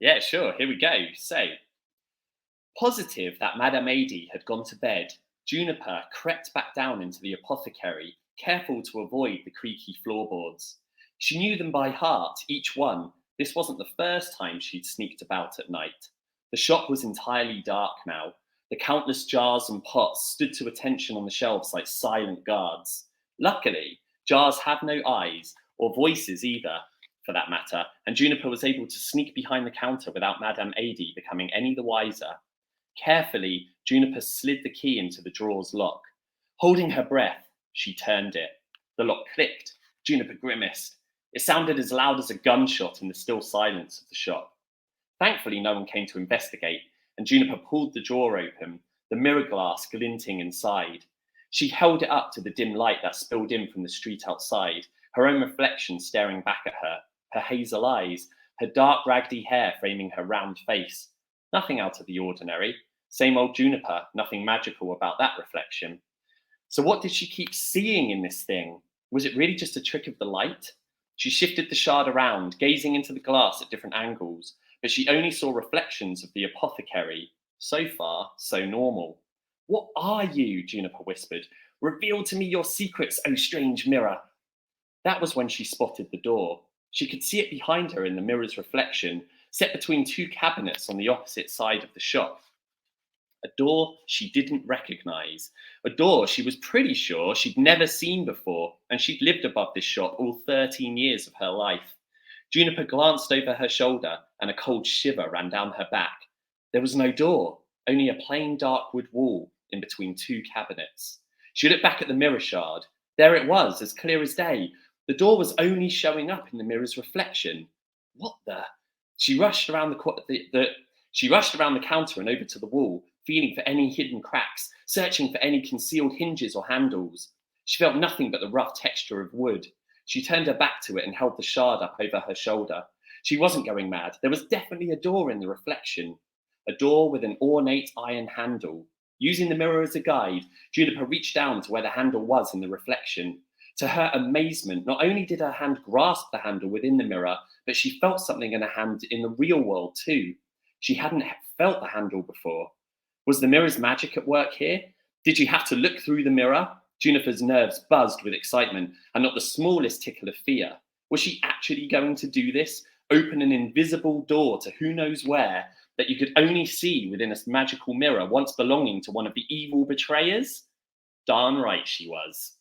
Yeah, sure. Here we go. So, positive that Madame Adie had gone to bed, Juniper crept back down into the apothecary, careful to avoid the creaky floorboards. She knew them by heart, each one. This wasn't the first time she'd sneaked about at night. The shop was entirely dark now. The countless jars and pots stood to attention on the shelves like silent guards. Luckily, jars had no eyes, or voices either, for that matter, and Juniper was able to sneak behind the counter without Madame Adie becoming any the wiser. Carefully, Juniper slid the key into the drawer's lock. Holding her breath, she turned it. The lock clicked. Juniper grimaced. It sounded as loud as a gunshot in the still silence of the shop. Thankfully, no one came to investigate, and Juniper pulled the drawer open, the mirror glass glinting inside. She held it up to the dim light that spilled in from the street outside, her own reflection staring back at her, her hazel eyes, her dark raggedy hair framing her round face. Nothing out of the ordinary. Same old Juniper, nothing magical about that reflection. So what did she keep seeing in this thing? Was it really just a trick of the light? She shifted the shard around, gazing into the glass at different angles, but she only saw reflections of the apothecary. So far, so normal. What are you? Juniper whispered. Reveal to me your secrets, O strange mirror. That was when she spotted the door. She could see it behind her in the mirror's reflection, set between two cabinets on the opposite side of the shop. A door she didn't recognize. A door she was pretty sure she'd never seen before, and she'd lived above this shop all 13 years of her life. Juniper glanced over her shoulder, and a cold shiver ran down her back. There was no door, only a plain dark wood wall in between two cabinets. She looked back at the mirror shard. There it was, as clear as day. The door was only showing up in the mirror's reflection. What the? She rushed around the counter and over to the wall, feeling for any hidden cracks, searching for any concealed hinges or handles. She felt nothing but the rough texture of wood. She turned her back to it and held the shard up over her shoulder. She wasn't going mad. There was definitely a door in the reflection. A door with an ornate iron handle. Using the mirror as a guide, Juniper reached down to where the handle was in the reflection. To her amazement, not only did her hand grasp the handle within the mirror, but she felt something in her hand in the real world too. She hadn't felt the handle before. Was the mirror's magic at work here? Did she have to look through the mirror? Juniper's nerves buzzed with excitement and not the smallest tickle of fear. Was she actually going to do this? Open an invisible door to who knows where that you could only see within a magical mirror once belonging to one of the evil betrayers? Darn right she was.